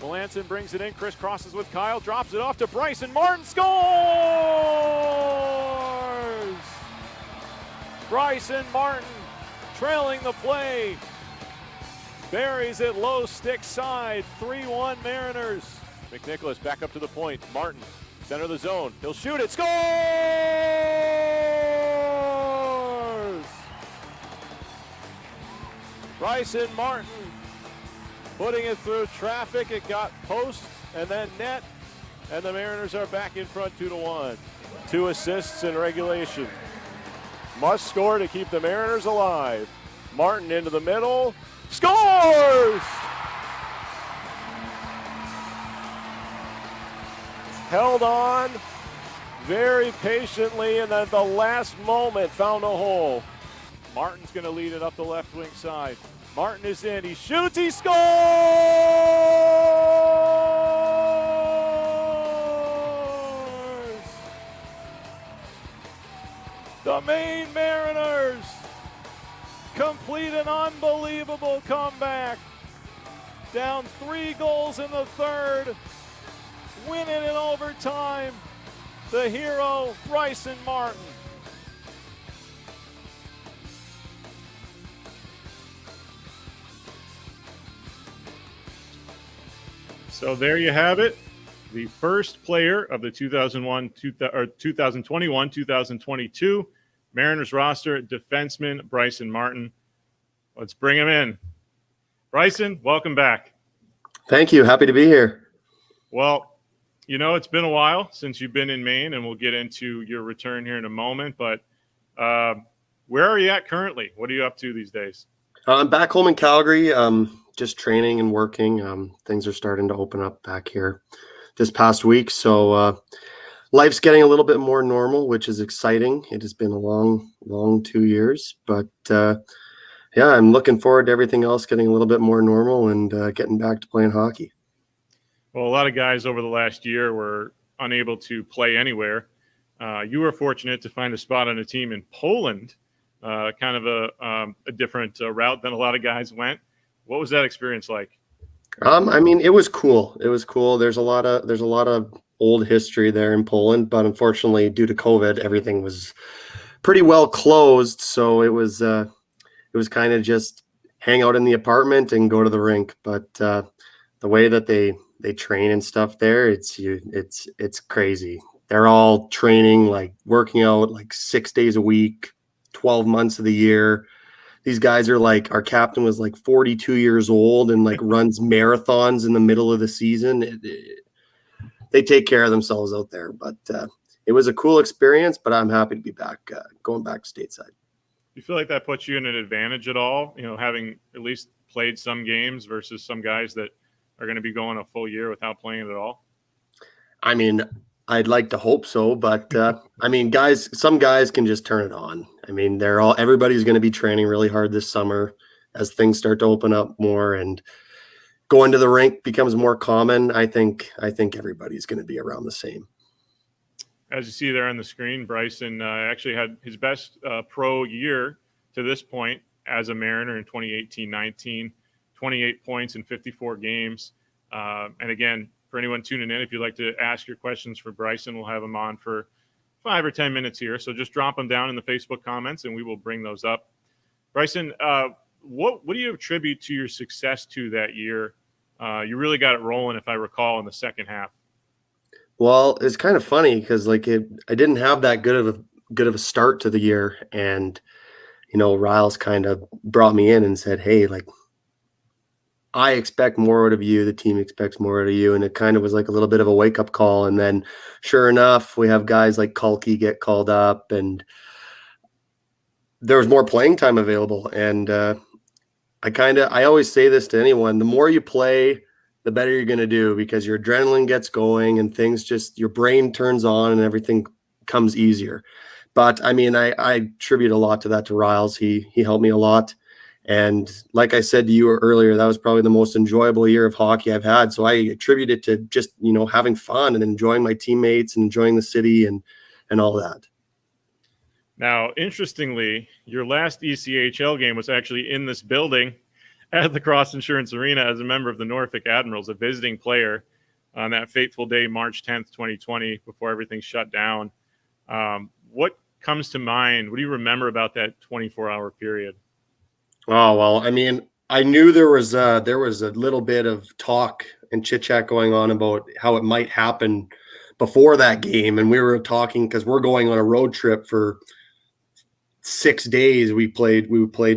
Melanson brings it in, crisscrosses with Kyle, drops it off to Brycen Martin, scores! Brycen Martin trailing the play, buries it low stick side, 3-1 Mariners. McNicholas back up to the point, Martin, center of the zone, he'll shoot it, scores! Brycen Martin putting it through traffic, it got post and then net, and the Mariners are back in front 2-1. 2 assists in regulation. Must score to keep the Mariners alive. Martin into the middle, scores! Held on very patiently and at the last moment found a hole. Martin's going to lead it up the left wing side. Martin is in, he shoots, he scores! The Maine Mariners complete an unbelievable comeback. Down 3 goals in the third, win it in overtime. The hero, Brycen Martin. So there you have it. The first player of the 2021-2022 Mariners roster, defenseman Brycen Martin. Let's bring him in. Brycen, welcome back. Thank you. Happy to be here. Well, you know, it's been a while since you've been in Maine, and we'll get into your return here in a moment. But where are you at currently? What are you up to these days? I'm back home in Calgary, just training and working. Things are starting to open up back here this past week. So life's getting a little bit more normal, which is exciting. It has been a long 2 years. But, yeah, I'm looking forward to everything else getting a little bit more normal and getting back to playing hockey. Well, a lot of guys over the last year were unable to play anywhere. You were fortunate to find a spot on a team in Poland, kind of a different route than a lot of guys went. What was that experience like? I mean, it was cool. It was cool. There's a lot of old history there in Poland, but unfortunately, due to COVID, everything was pretty well closed. So it was kind of just hang out in the apartment and go to the rink. But the way that they train and stuff there, it's crazy. They're all training, like working out like 6 days a week, 12 months of the year. These guys are like, our captain was like 42 years old and like runs marathons in the middle of the season. They take care of themselves out there, but it was a cool experience, but I'm happy to be back, going back stateside. Do you feel like that puts you in an advantage at all, you know, having at least played some games versus some guys that are going to be going a full year without playing at all? I mean, I'd like to hope so, but I mean, some guys can just turn it on. I mean, everybody's going to be training really hard this summer as things start to open up more and going to the rink becomes more common. I think everybody's going to be around the same. As you see there on the screen, Brycen actually had his best pro year to this point as a Mariner in 2018-19, 28 points in 54 games. And again, for anyone tuning in, if you'd like to ask your questions for Brycen, we'll have him on for 5 or 10 minutes here. So just drop them down in the Facebook comments and we will bring those up. Brycen, what do you attribute to your success to that year? You really got it rolling, if I recall, in the second half. Well, it's kind of funny because I didn't have that good of a start to the year, and you know, Riles kind of brought me in and said, "Hey, like, I expect more out of you. The team expects more out of you," and it kind of was like a little bit of a wake up call. And then, sure enough, we have guys like Kulke get called up, and there was more playing time available. And I always say this to anyone: the more you play, the better you're going to do, because your adrenaline gets going and things just, your brain turns on and everything comes easier. But I mean, I attribute a lot to that to Riles. He helped me a lot. And like I said to you earlier, that was probably the most enjoyable year of hockey I've had. So I attribute it to just, you know, having fun and enjoying my teammates and enjoying the city and all that. Now, interestingly, your last ECHL game was actually in this building. at the Cross Insurance Arena as a member of the Norfolk Admirals, a visiting player on that fateful day, March 10th, 2020, before everything shut down. What comes to mind? What do you remember about that 24-hour period? Oh, well, I mean, I knew there was a little bit of talk and chit chat going on about how it might happen before that game. And we were talking because we're going on a road trip for 6 days. We played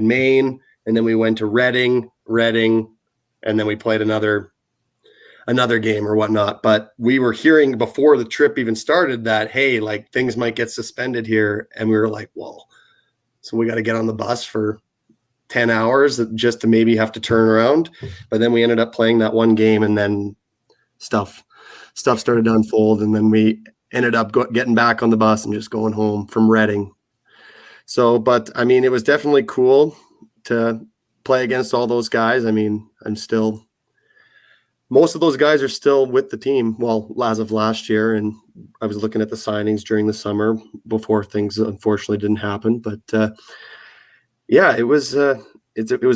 Maine, and then we went to Reading, and then we played another game or whatnot. But we were hearing before the trip even started that, hey, like things might get suspended here. And we were like, well, so we got to get on the bus for 10 hours just to maybe have to turn around. But then we ended up playing that one game, and then stuff started to unfold. And then we ended up getting back on the bus and just going home from Reading. So, but I mean, it was definitely cool to play against all those guys. I mean, most of those guys are still with the team. Well, as of last year, and I was looking at the signings during the summer before things unfortunately didn't happen. But yeah, it was a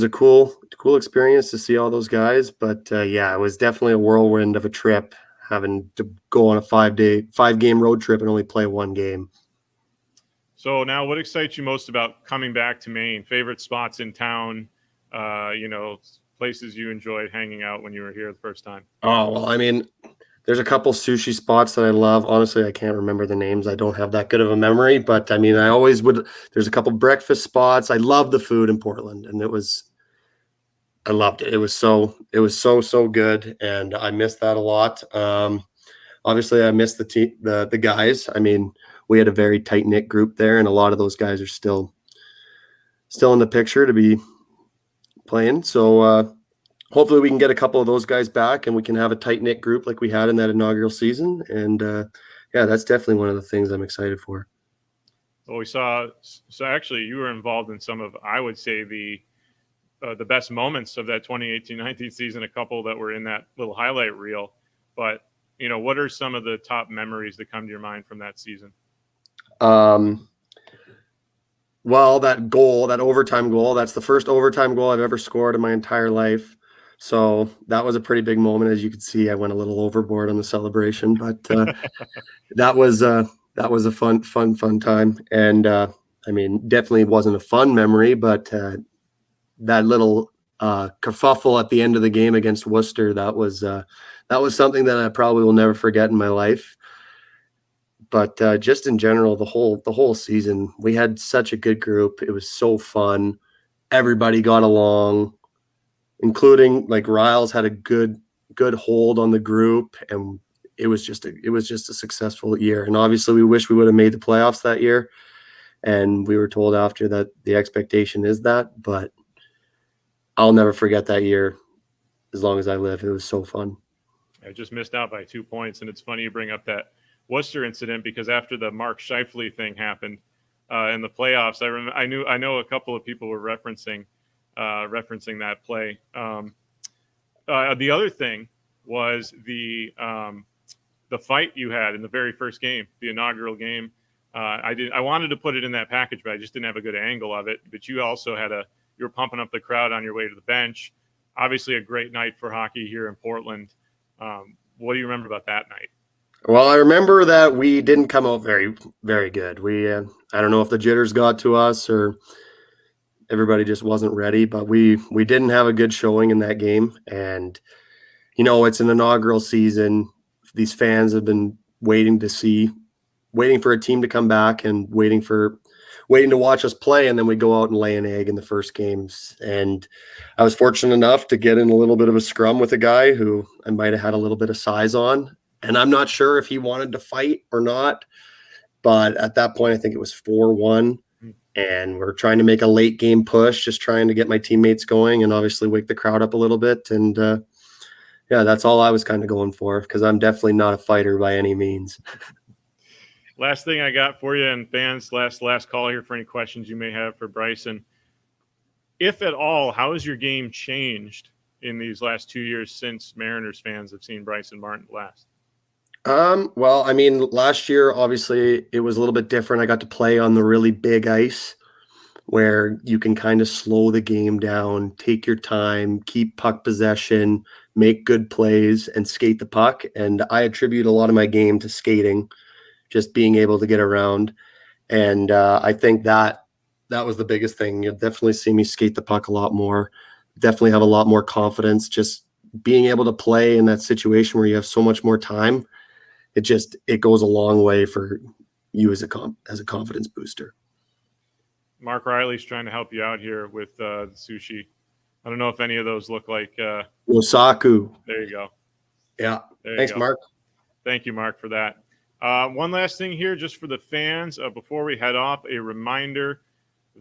cool experience to see all those guys. But yeah, it was definitely a whirlwind of a trip, having to go on a 5-game road trip and only play one game. So now, what excites you most about coming back to Maine? Favorite spots in town? Places you enjoyed hanging out when you were here the first time? Oh, well, I mean, there's a couple sushi spots that I love. Honestly, I can't remember the names. I don't have that good of a memory, but I mean, I always would. There's a couple breakfast spots. I love the food in Portland, and I loved it. It was so good, and I missed that a lot. Obviously, I missed the guys. I mean, we had a very tight knit group there, and a lot of those guys are still in the picture to be playing. So hopefully we can get a couple of those guys back, and we can have a tight knit group like we had in that inaugural season. And yeah, that's definitely one of the things I'm excited for. Well, we saw. So actually, you were involved in some of, I would say, the best moments of that 2018-19 season. A couple that were in that little highlight reel. But what are some of the top memories that come to your mind from that season? Well, that overtime goal, that's the first overtime goal I've ever scored in my entire life. So that was a pretty big moment. As you could see, I went a little overboard on the celebration, but that was a fun time. And I mean, definitely wasn't a fun memory, but that little kerfuffle at the end of the game against Worcester, that was something that I probably will never forget in my life. But just in general, the whole season, we had such a good group. It was so fun. Everybody got along, including like Riles had a good hold on the group, and it was just a successful year. And obviously, we wish we would have made the playoffs that year. And we were told after that the expectation is that, but I'll never forget that year as long as I live. It was so fun. I just missed out by 2 points, and it's funny you bring up that Worcester incident, because after the Mark Scheifele thing happened in the playoffs, I know a couple of people were referencing that play. The other thing was the fight you had in the very first game, the inaugural game. I wanted to put it in that package, but I just didn't have a good angle of it. But you also you were pumping up the crowd on your way to the bench. Obviously, a great night for hockey here in Portland. What do you remember about that night? Well, I remember that we didn't come out very, very good. I don't know if the jitters got to us or everybody just wasn't ready, but we didn't have a good showing in that game. And, it's an inaugural season. These fans have been waiting for a team to come back and waiting to watch us play. And then we go out and lay an egg in the first games. And I was fortunate enough to get in a little bit of a scrum with a guy who I might have had a little bit of size on. And I'm not sure if he wanted to fight or not, but at that point, I think it was 4-1, and we're trying to make a late game push, just trying to get my teammates going and obviously wake the crowd up a little bit. And yeah, that's all I was kind of going for, because I'm definitely not a fighter by any means. Last thing I got for you, and fans, last call here for any questions you may have for Brycen. If at all, how has your game changed in these last 2 years since Mariners fans have seen Brycen Martin last? Well, I mean, last year, obviously, it was a little bit different. I got to play on the really big ice, where you can kind of slow the game down, take your time, keep puck possession, make good plays, and skate the puck. And I attribute a lot of my game to skating, just being able to get around. And I think that was the biggest thing. You'll definitely see me skate the puck a lot more, definitely have a lot more confidence. Just being able to play in that situation where you have so much more time, it goes a long way for you as a confidence booster. Mark Riley's trying to help you out here with the sushi. I don't know if any of those look like Osaku. There you go. Yeah. There Thanks, you go. Mark. Thank you, Mark, for that. One last thing here, just for the fans, before we head off, a reminder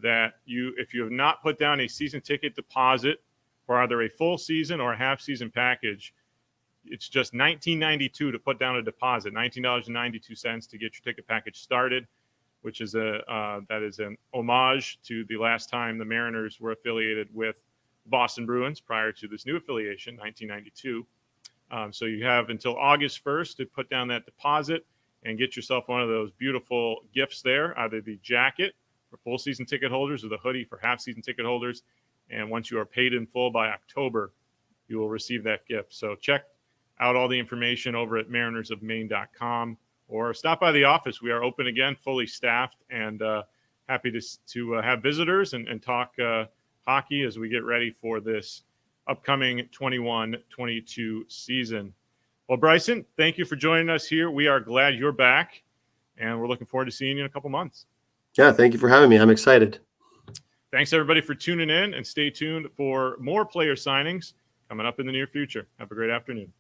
that if you have not put down a season ticket deposit for either a full season or a half season package, it's just $19.92 to put down a deposit, $19.92 to get your ticket package started, which is that is an homage to the last time the Mariners were affiliated with Boston Bruins prior to this new affiliation, 1992. So you have until August 1st to put down that deposit and get yourself one of those beautiful gifts there, either the jacket for full season ticket holders or the hoodie for half season ticket holders. And once you are paid in full by October, you will receive that gift. So check out all the information over at marinersofmaine.com or stop by the office. We are open again, fully staffed, and happy to have visitors and talk hockey as we get ready for this upcoming 21-22 season. Well, Brycen, thank you for joining us here. We are glad you're back, and we're looking forward to seeing you in a couple months. Yeah, thank you for having me. I'm excited. Thanks, everybody, for tuning in, and stay tuned for more player signings coming up in the near future. Have a great afternoon.